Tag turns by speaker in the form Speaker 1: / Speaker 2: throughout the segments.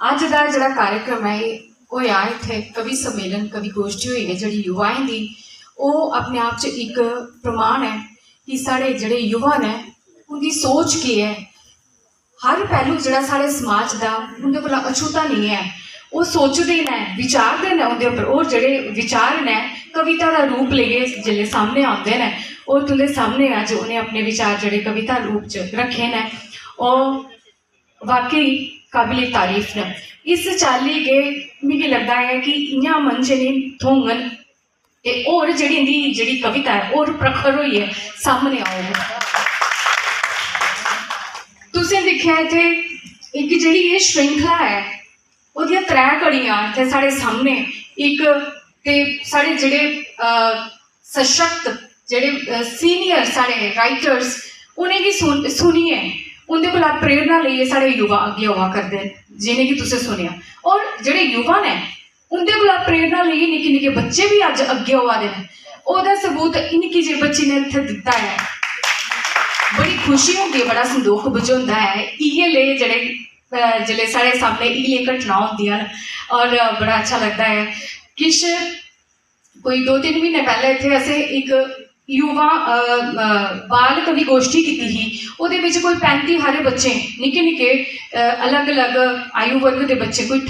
Speaker 1: अज का जोड़ा कार्यक्रम है होया इत्थे कवि सम्मेलन कवि गोष्ठी हुई है जी युवाएं की वो अपने आप च एक प्रमाण है कि साढ़े जोड़े युवा ने उनकी सोच की है। हर पहलू जोड़ा साढ़े समाज का उनके को अछूता नहीं है। वो सोचते हैं विचारते हैं उनके उपर और जोड़े विचार ने कविता का रूप लेके जिले सामने आते हैं और तुंदे सामने अज उन्हें अपने विचार जोड़े कविता रूप च रखे हैं और वाकई काबिल तारीफ ने। इस चाली के मुझे लगता है कि इं मंच नहीं थोंगन और जी कविता है और प्रखर हुई है सामने आओगे। तुसें दिखा इतने एक जी ये श्रृंखला है वो त्रै कड़ियाँ इतने साढ़े सामने एक ते साढ़े जेडे सशक्त जेडे सीनियर साढ़े राइटर्स उन्हें सुनिए उनके को प्रेरणा लिए साढ़े युवा अगे हुआ करते हैं जिन्हें कि तुसें सुनिया और जोड़े युवा ने उनके को प्रेरणा लिए निके निके बच्चे भी अज अगे हुआ दे ओदा सबूत निकी जी बच्ची ने इत्थे दिता है। बड़ी खुशी होती है बड़ा संदोख बुझाता है इये ले जड़े जिले साढ़े सामने इये घटना होंदियां और बड़ा अच्छा लगता है। किश कोई 2-3 महीने पहले इत्थे असें एक युवा बाल कवि गोष्ठी की थी उहदे विच कोई 35 हारे बच्चे निके निके अलग अलग आयु वर्ग के बच्चे कोई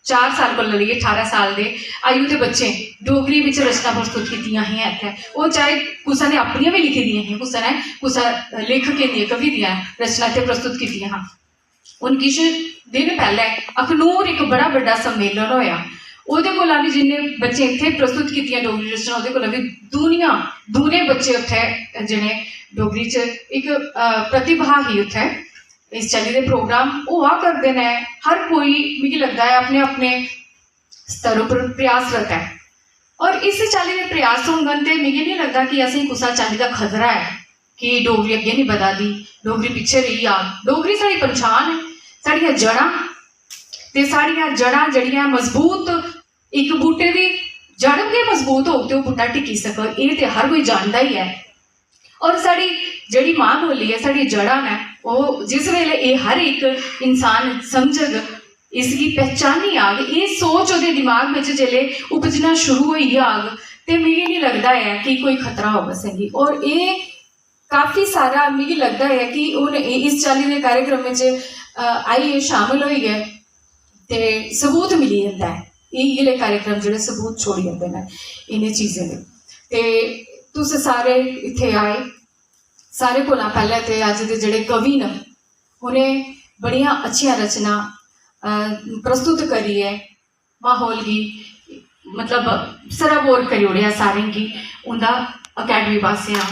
Speaker 1: 4 साल को लेइए 18 साल के आयु के बच्चे डोगरी विच रचना प्रस्तुत कीतियां ही इत्थे वो चाहे कुसा ने अपनियां भी लिखी दियां हैं कुसा ने कुसा लेखक दी कवि दियां रचना इत्थे प्रस्तुत कीतियां हाँ। हुण किश दिन पहले अखनूर एक बड़ा बड़ा सम्मेलन होया ਉਹਦੇ ਕੋਲ भी जिन्ने बच्चे इत्थे प्रस्तुत कीतियां डोगरी रचना ਉਹਦੇ कोल भी दूने बच्चे उत्थे जिन्हें डोगरी च एक प्रतिभा ही उत्थे इस चाली के प्रोग्राम वो आ करते हैं। हर कोई मुझे लगता है अपने अपने स्तर पर प्रयासरत है और इस चाली के प्रयास होंगे तो मुझे नहीं लगता कि असीं कुसा चाली का खतरा है कि डोगरी अगे नहीं बधा दी डोगरी पिछे रही आ। डोगरी साड़ी पहचान है साड़ियाँ जड़ा ते साड़ियाँ जड़ा जड़ियाँ मजबूत एक बूटे की जड़ के मजबूत हो तो बूटा टिकी सको ये तो हर कोई जानता ही है। और साड़ी जड़ी माँ बोली है साड़ी जड़ा ने वो जिस वेले ये हर एक इंसान समझग इसकी पहचानी आग ये सोच वो दिमाग में जिले उपजना शुरू हुई आग तो मुझे नहीं लगता है कि कोई खतरा हो बसेगी। और ये काफ़ी सारा मुझे लगता है कि इस चाली के कार्यक्रम में आई शामिल हुई है तो सबूत मिली जाता है ये कार्यक्रम जो सबूत छोड़ी जाते हैं इन्हें चीज़ों के तो तुस सारे इत्थे आए सारे को पहले तो अज के जोड़े कवि न उन्हें बड़िया अच्छिया रचना प्रस्तुत करी है माहौल की मतलब सराबोर करी ओढ़िया सारे की उनका अकैडमी पासिया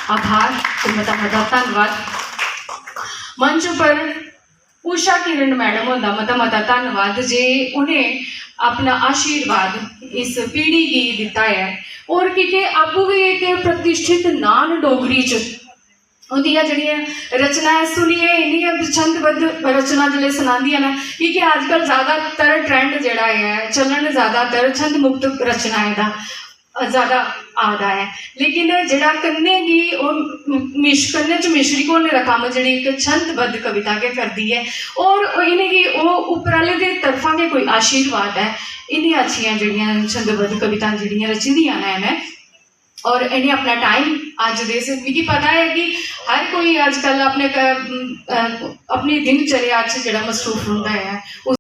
Speaker 1: आभार मता मता धन्यवाद। मंच पर उषा किरण मैडम होंदा मता मता धन्यवाद जे उन्हें अपना आशीर्वाद इस पीढ़ी की दिता है और क्योंकि आपू भी एक प्रतिष्ठित नान डोगरी च उनदियां जड़ियां रचनाएं सुनिए इन्नियां छंदबद्ध रचना जिले सुनांदियां ना क्योंकि आजकल ज़्यादातर ट्रेंड जड़ा है चलन ज़्यादातर छंद मुक्त रचनाएं का ज़्यादा आता है लेकिन जड़ा कन्ने की कन्ने च मिश्री घोलने का काम जी एक छंदबद्ध कविता के करती है और इन्हें उपराले के तरफा के कोई आशीर्वाद है इन्नी अच्छिया जड़ियाँ छंदबद्ध कविता जड़ियाँ रची दियाँ ने और इन्हें अपना टाइम अज दे मुझे पता है कि हर कोई आजकल अपने अपनी दिनचर्या जरा मसरूफ होता है।